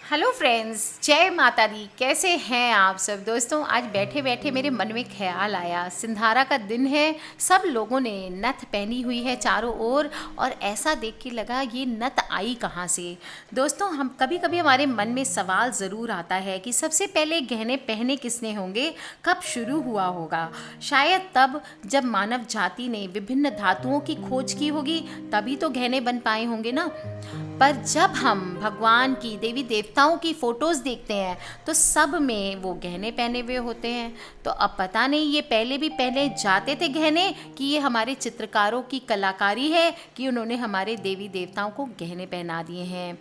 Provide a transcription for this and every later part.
Hello friends, जय माता दी। कैसे हैं आप सब दोस्तों। आज बैठे बैठे मेरे मन में ख्याल आया, सिंधारा का दिन है, सब लोगों ने नथ पहनी हुई है चारों ओर, और ऐसा देख के लगा ये नथ आई कहाँ से। दोस्तों, हम कभी कभी हमारे मन में सवाल ज़रूर आता है कि सबसे पहले गहने पहने किसने होंगे, कब शुरू हुआ होगा। शायद तब जब मानव जाति ने विभिन्न धातुओं की खोज की होगी, तभी तो गहने बन पाए होंगे ना। पर जब हम भगवान की, देवी देवताओं की फ़ोटोज़ देखते हैं तो सब में वो गहने पहने हुए होते हैं। तो अब पता नहीं ये पहले भी पहने जाते थे गहने, कि ये हमारे चित्रकारों की कलाकारी है कि उन्होंने हमारे देवी देवताओं को गहने पहना दिए हैं।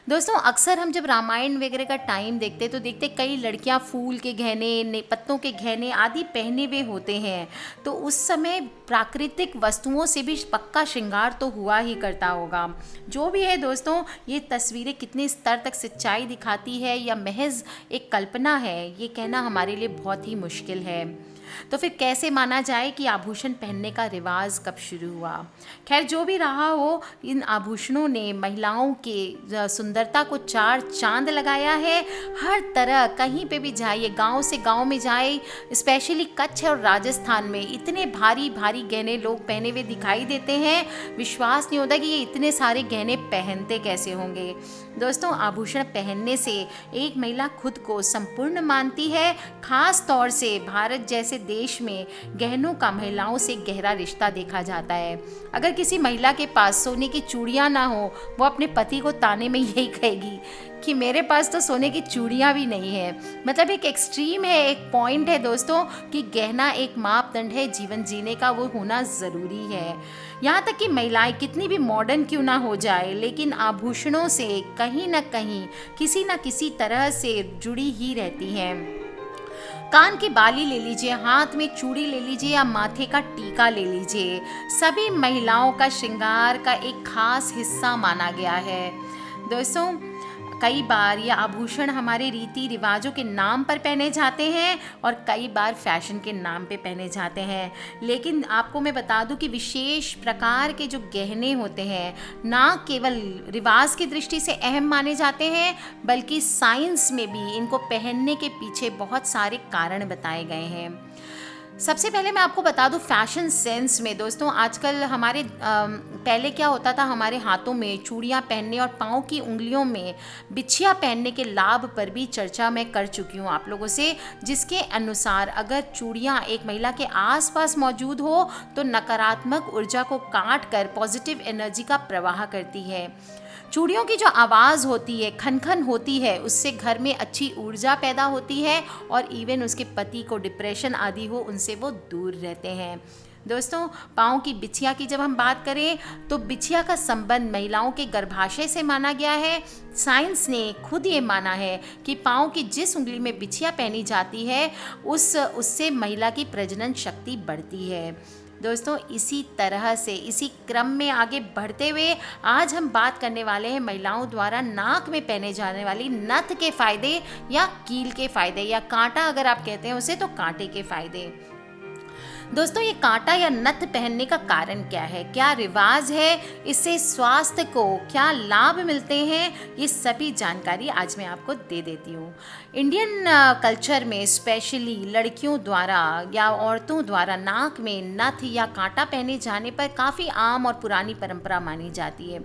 दोस्तों, अक्सर हम जब रामायण वगैरह का टाइम देखते तो देखते कई लड़कियां फूल के गहने, पत्तों के गहने आदि पहने हुए होते हैं। तो उस समय प्राकृतिक वस्तुओं से भी पक्का श्रृंगार तो हुआ ही करता होगा। जो भी है दोस्तों, ये तस्वीरें कितने स्तर तक सच्चाई दिखाती है या महज एक कल्पना है, ये कहना हमारे लिए बहुत ही मुश्किल है। तो फिर कैसे माना जाए कि आभूषण पहनने का रिवाज कब शुरू हुआ। खैर, जो भी रहा हो, इन आभूषणों ने महिलाओं के सुंदरता को चार चांद लगाया है। हर तरह कहीं पे भी जाइए, गांव से गांव में जाए, स्पेशली कच्छ और राजस्थान में इतने भारी भारी गहने लोग पहने हुए दिखाई देते हैं, विश्वास नहीं होता कि ये इतने सारे गहने पहनते कैसे होंगे। दोस्तों, आभूषण पहनने से एक महिला खुद को संपूर्ण मानती है। खास तौर से भारत जैसे देश में गहनों का महिलाओं से गहरा रिश्ता देखा जाता है। अगर किसी महिला के पास सोने की चूड़ियां ना हो, वो अपने पति को ताने में यही कहेगी कि मेरे पास तो सोने की चूड़ियां भी नहीं है। मतलब एक एक्सट्रीम है, एक पॉइंट है दोस्तों, कि गहना एक मापदंड है जीवन जीने का, वो होना ज़रूरी है। यहाँ तक कि महिलाएं कितनी भी मॉडर्न क्यों ना हो जाए, लेकिन आभूषणों से कहीं ना कहीं किसी न किसी तरह से जुड़ी ही रहती हैं। कान की बाली ले लीजिए, हाथ में चूड़ी ले लीजिए या माथे का टीका ले लीजिए, सभी महिलाओं का श्रृंगार का एक खास हिस्सा माना गया है। दोस्तों, कई बार ये आभूषण हमारे रीति रिवाजों के नाम पर पहने जाते हैं और कई बार फैशन के नाम पे पहने जाते हैं। लेकिन आपको मैं बता दूं कि विशेष प्रकार के जो गहने होते हैं ना केवल रिवाज की दृष्टि से अहम माने जाते हैं, बल्कि साइंस में भी इनको पहनने के पीछे बहुत सारे कारण बताए गए हैं। सबसे पहले मैं आपको बता दूं, फैशन सेंस में दोस्तों, आजकल हमारे पहले क्या होता था, हमारे हाथों में चूड़ियां पहनने और पाँव की उंगलियों में बिछिया पहनने के लाभ पर भी चर्चा मैं कर चुकी हूं आप लोगों से, जिसके अनुसार अगर चूड़ियां एक महिला के आसपास मौजूद हो तो नकारात्मक ऊर्जा को काट कर पॉजिटिव एनर्जी का प्रवाह करती है। चूड़ियों की जो आवाज़ होती है, खन खन होती है, उससे घर में अच्छी ऊर्जा पैदा होती है और इवन उसके पति को डिप्रेशन आदि हो, उनसे वो दूर रहते हैं। दोस्तों, पाँव की बिछिया की जब हम बात करें तो बिछिया का संबंध महिलाओं के गर्भाशय से माना गया है। साइंस ने खुद ये माना है कि पाँव की जिस उंगली में बिछिया पहनी जाती है उससे महिला की प्रजनन शक्ति बढ़ती है। दोस्तों, इसी तरह से इसी क्रम में आगे बढ़ते हुए आज हम बात करने वाले हैं महिलाओं द्वारा नाक में पहने जाने वाली नथ के फायदे या कील के फायदे, या कांटा अगर आप कहते हैं उसे तो कांटे के फायदे। दोस्तों, ये कांटा या नथ पहनने का कारण क्या है, क्या रिवाज है, इससे स्वास्थ्य को क्या लाभ मिलते हैं, ये सभी जानकारी आज मैं आपको दे देती हूँ। इंडियन कल्चर में स्पेशली लड़कियों द्वारा या औरतों द्वारा नाक में नथ या कांटा पहने जाने पर काफ़ी आम और पुरानी परंपरा मानी जाती है।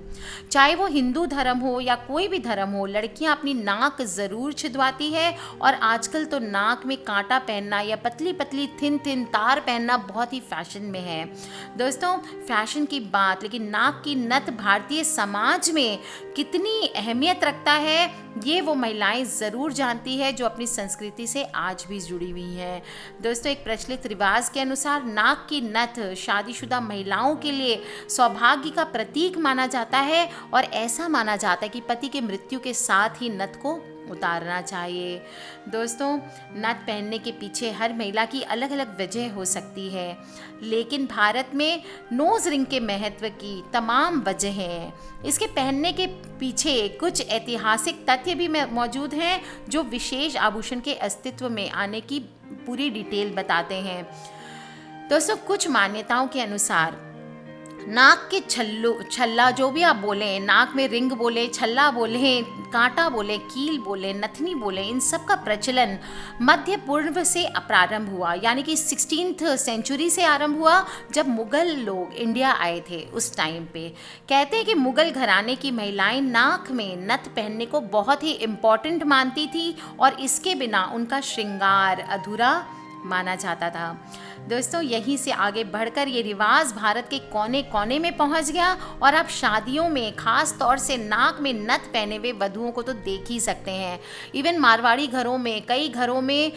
चाहे वो हिंदू धर्म हो या कोई भी धर्म हो, लड़कियां अपनी नाक ज़रूर छिदवाती है, और आजकल तो नाक में कांटा पहनना या पतली पतली थिन थिन तार पहनना बहुत ही फैशन में है। दोस्तों, फैशन की बात, लेकिन नाक की नथ भारतीय समाज में कितनी अहमियत रखता है, ये वो महिलाएं ज़रूर जानती है जो अपनी संस्कृति से आज भी जुड़ी हुई हैं। दोस्तों, एक प्रचलित रिवाज के अनुसार नाक की नथ शादीशुदा महिलाओं के लिए सौभाग्य का प्रतीक माना जाता है, और ऐसा माना जाता है कि पति के मृत्यु के साथ ही नथ को उतारना चाहिए। दोस्तों, नथ पहनने के पीछे हर महिला की अलग अलग वजह हो सकती है, लेकिन भारत में नोज रिंग के महत्व की तमाम वजह हैं। इसके पहनने के पीछे कुछ ऐतिहासिक तथ्य भी मौजूद हैं जो विशेष आभूषण के अस्तित्व में आने की पूरी डिटेल बताते हैं। दोस्तों, कुछ मान्यताओं के अनुसार नाक के छल्ला जो भी आप बोलें, नाक में रिंग बोले, छल्ला बोले, कांटा बोले, कील बोले, नथनी बोले, इन सब का प्रचलन मध्य पूर्व से प्रारंभ हुआ, यानी कि 16th सेंचुरी से आरंभ हुआ जब मुग़ल लोग इंडिया आए थे। उस टाइम पे कहते हैं कि मुग़ल घराने की महिलाएं नाक में नथ पहनने को बहुत ही इम्पॉर्टेंट मानती थी और इसके बिना उनका श्रृंगार अधूरा माना जाता था। दोस्तों, यहीं से आगे बढ़कर ये रिवाज भारत के कोने कोने में पहुंच गया और आप शादियों में खास तौर से नाक में नथ पहने हुए वधुओं को तो देख ही सकते हैं। इवन मारवाड़ी घरों में, कई घरों में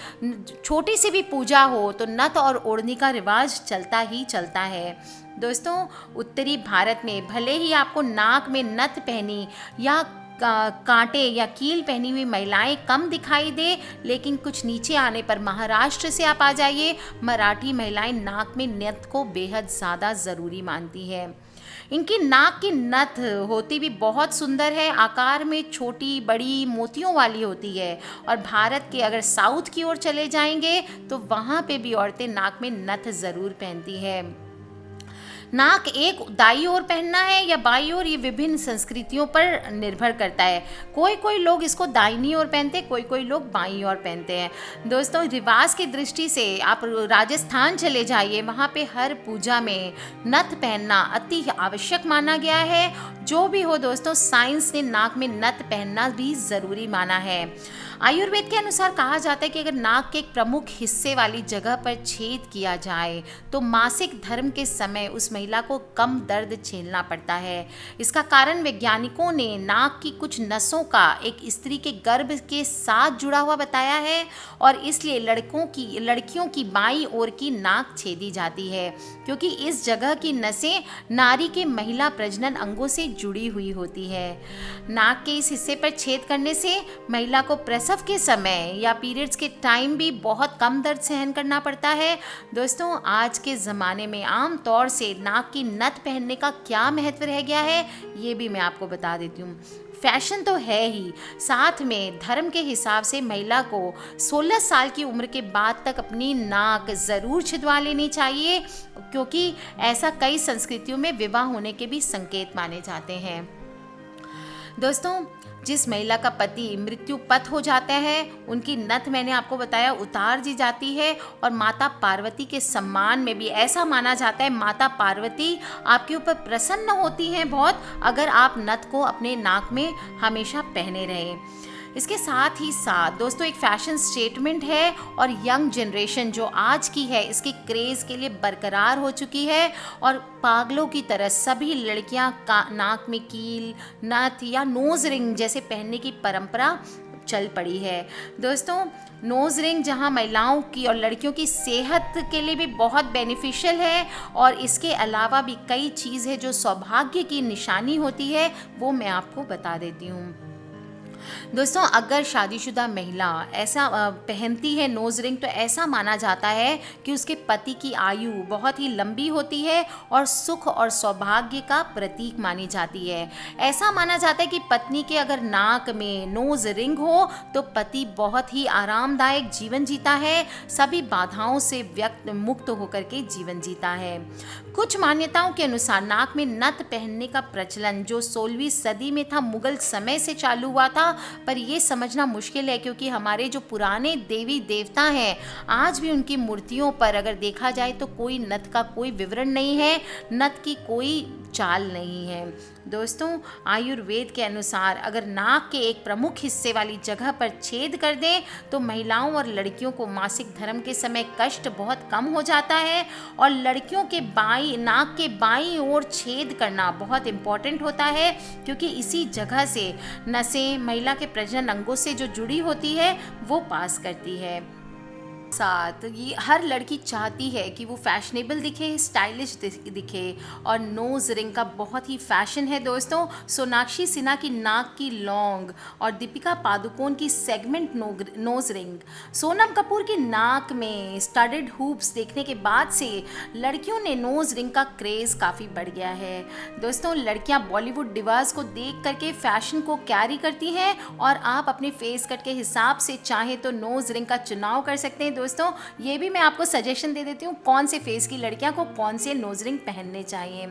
छोटी सी भी पूजा हो तो नथ और ओढ़नी का रिवाज चलता ही चलता है। दोस्तों, उत्तरी भारत में भले ही आपको नाक में नथ पहनी या कांटे या कील पहनी हुई महिलाएं कम दिखाई दे, लेकिन कुछ नीचे आने पर महाराष्ट्र से आप आ जाइए, मराठी महिलाएं नाक में नथ को बेहद ज़्यादा ज़रूरी मानती है। इनकी नाक की नथ होती भी बहुत सुंदर है, आकार में छोटी बड़ी मोतियों वाली होती है। और भारत के अगर साउथ की ओर चले जाएंगे तो वहाँ पे भी औरतें नाक में नथ ज़रूर पहनती है। नाक एक दाई ओर पहनना है या बाई ओर, ये विभिन्न संस्कृतियों पर निर्भर करता है। कोई कोई लोग इसको दाहिनी ओर पहनते हैं, कोई कोई लोग बाईं ओर पहनते हैं। दोस्तों, रिवाज की दृष्टि से आप राजस्थान चले जाइए, वहाँ पे हर पूजा में नथ पहनना अति आवश्यक माना गया है। जो भी हो दोस्तों, साइंस ने नाक में नथ पहनना भी ज़रूरी माना है। आयुर्वेद के अनुसार कहा जाता है कि अगर नाक के एक प्रमुख हिस्से वाली जगह पर छेद किया जाए तो मासिक धर्म के समय उस महिला को कम दर्द झेलना पड़ता है। इसका कारण वैज्ञानिकों ने नाक की कुछ नसों का एक स्त्री के गर्भ के साथ जुड़ा हुआ बताया है और इसलिए लड़कियों की बाईं ओर की नाक छेदी जाती है, क्योंकि इस जगह की नसें नारी के महिला प्रजनन अंगों से जुड़ी हुई होती है। नाक के इस हिस्से पर छेद करने से महिला को प्रसव के समय या पीरियड्स के टाइम भी बहुत कम दर्द सहन करना पड़ता है। दोस्तों, आज के ज़माने में आम तौर से नाक की नथ पहनने का क्या महत्व रह गया है, ये भी मैं आपको बता देती हूँ। फैशन तो है ही, साथ में धर्म के हिसाब से महिला को 16 साल की उम्र के बाद तक अपनी नाक ज़रूर छिदवा लेनी चाहिए, क्योंकि ऐसा कई संस्कृतियों में विवाह होने के भी संकेत माने जाते हैं। दोस्तों, जिस महिला का पति मृत्यु पथ हो जाता है, उनकी नथ मैंने आपको बताया उतार दी जाती है और माता पार्वती के सम्मान में भी ऐसा माना जाता है, माता पार्वती आपके ऊपर प्रसन्न होती हैं बहुत अगर आप नथ को अपने नाक में हमेशा पहने रहें। इसके साथ ही साथ दोस्तों, एक फैशन स्टेटमेंट है और यंग जनरेशन जो आज की है इसके क्रेज़ के लिए बरकरार हो चुकी है और पागलों की तरह सभी लड़कियां नाक में कील, नथ या नोज़ रिंग जैसे पहनने की परंपरा चल पड़ी है। दोस्तों, नोज़ रिंग जहां महिलाओं की और लड़कियों की सेहत के लिए भी बहुत बेनिफिशियल है और इसके अलावा भी कई चीज़ है जो सौभाग्य की निशानी होती है, वो मैं आपको बता देती हूँ। दोस्तों, अगर शादीशुदा महिला ऐसा पहनती है नोज़ रिंग तो ऐसा माना जाता है कि उसके पति की आयु बहुत ही लंबी होती है और सुख और सौभाग्य का प्रतीक मानी जाती है। ऐसा माना जाता है कि पत्नी के अगर नाक में नोज़ रिंग हो तो पति बहुत ही आरामदायक जीवन जीता है, सभी बाधाओं से मुक्त होकर के जीवन जीता है। कुछ मान्यताओं के अनुसार नाक में नथ पहनने का प्रचलन जो 16वीं सदी में था, मुगल समय से चालू हुआ था, पर ये समझना मुश्किल है क्योंकि हमारे जो पुराने देवी देवता हैं आज भी उनकी मूर्तियों पर अगर देखा जाए तो कोई नथ का कोई विवरण नहीं है, नथ की कोई चाल नहीं है। दोस्तों, आयुर्वेद के अनुसार अगर नाक के एक प्रमुख हिस्से वाली जगह पर छेद कर दें तो महिलाओं और लड़कियों को मासिक धर्म के समय कष्ट बहुत कम हो जाता है और लड़कियों के नाक के बाईं ओर छेद करना बहुत इम्पॉर्टेंट होता है, क्योंकि इसी जगह से नसें महिला के प्रजनन अंगों से जो जुड़ी होती है वो पास करती है। साथ ये हर लड़की चाहती है कि वो फैशनेबल दिखे, स्टाइलिश दिखे और नोज़ रिंग का बहुत ही फैशन है। दोस्तों, सोनाक्षी सिन्हा की नाक की लौंग और दीपिका पादुकोण की segment nose ring, Sonam Kapoor की नाक में स्टडेड हुप्स देखने के बाद से लड़कियों ने नोज़ रिंग का क्रेज़ काफ़ी बढ़ गया है। दोस्तों, लड़कियां बॉलीवुड डिवास को देख करके फैशन को कैरी करती हैं और आप अपने फेस कट के हिसाब से चाहें तो नोज़ रिंग का चुनाव कर सकते हैं। दोस्तों ये भी मैं आपको सजेशन दे देती हूँ कौन से फेस की लड़कियाँ को कौन से नोज रिंग पहनने चाहिए।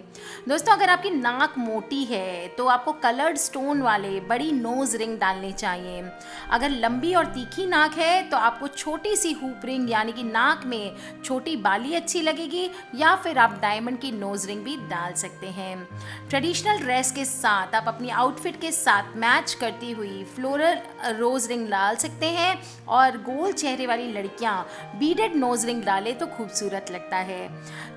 दोस्तों अगर आपकी नाक मोटी है तो आपको कलर्ड स्टोन वाले बड़ी नोज रिंग डालनी चाहिए। अगर लंबी और तीखी नाक है तो आपको छोटी सी हुप रिंग यानी कि नाक में छोटी बाली अच्छी लगेगी, या फिर आप डायमंड की नोज रिंग भी डाल सकते हैं। ट्रेडिशनल ड्रेस के साथ आप अपनी आउटफिट के साथ मैच करती हुई फ्लोरल रोज रिंग डाल सकते हैं, और गोल चेहरे वाली लड़कियां बीडेड नोज रिंग डाले तो खूबसूरत लगता है।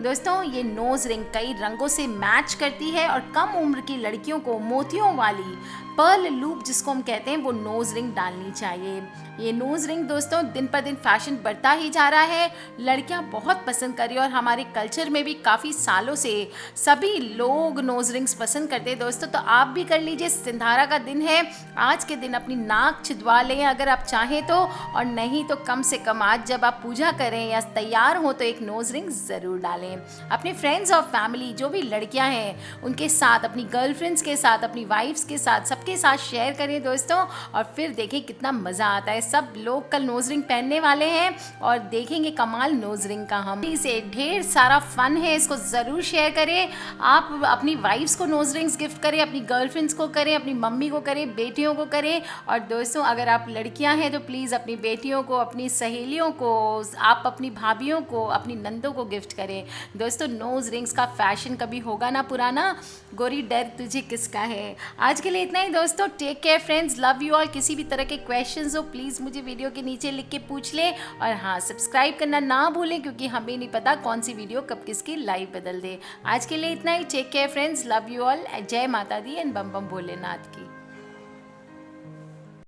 दोस्तों ये नोज रिंग कई रंगों से मैच करती है, और कम उम्र की लड़कियों को मोतियों वाली पर्ल लूप जिसको हम कहते हैं वो नोज रिंग डालनी चाहिए। ये नोज रिंग दोस्तों दिन पर दिन फैशन बढ़ता ही जा रहा है, लड़कियां बहुत पसंद कर रही है, और हमारे कल्चर में भी काफ़ी सालों से सभी लोग नोज रिंग्स पसंद करते हैं। दोस्तों तो आप भी कर लीजिए, सिंधारा का दिन है, आज के दिन अपनी नाक छिदवा लें अगर आप चाहें तो, और नहीं तो कम से कम आज जब आप पूजा करें या तैयार हो तो एक नोज रिंग ज़रूर डालें। अपने फ्रेंड्स और फैमिली जो भी लड़कियां हैं उनके साथ, अपनी गर्लफ्रेंड्स के साथ, अपनी वाइफ्स के साथ, सबके साथ शेयर करें दोस्तों, और फिर देखें कितना मज़ा आता है। सब लोग कल नोज रिंग पहनने वाले हैं और देखेंगे कमाल नोज रिंग का। हम इसे ढेर सारा फन है, इसको ज़रूर शेयर करें। आप अपनी वाइफ्स को नोज रिंग्स गिफ्ट करें, अपनी गर्लफ्रेंड्स को करें, अपनी मम्मी को करें, बेटियों को करें, और दोस्तों अगर आप लड़कियां हैं तो प्लीज़ अपनी बेटियों को, अपनी सहेलियों को, आप अपनी भाभियों को, अपनी नंदों को गिफ्ट करें। दोस्तों नोज रिंग्स का फैशन कभी होगा ना पुराना, गोरी डर तुझे किसका है। आज के लिए इतना ही दोस्तों, take care friends, love you all. किसी भी तरह के क्वेश्चंस हो प्लीज़ मुझे वीडियो के नीचे लिख के पूछ लें, और हाँ सब्सक्राइब करना ना भूलें क्योंकि हमें नहीं पता कौन सी वीडियो कब किसकी लाइव बदल दे। आज के लिए इतना ही, take care friends, love you all, जय माता दी एंड बम बम भोलेनाथ की।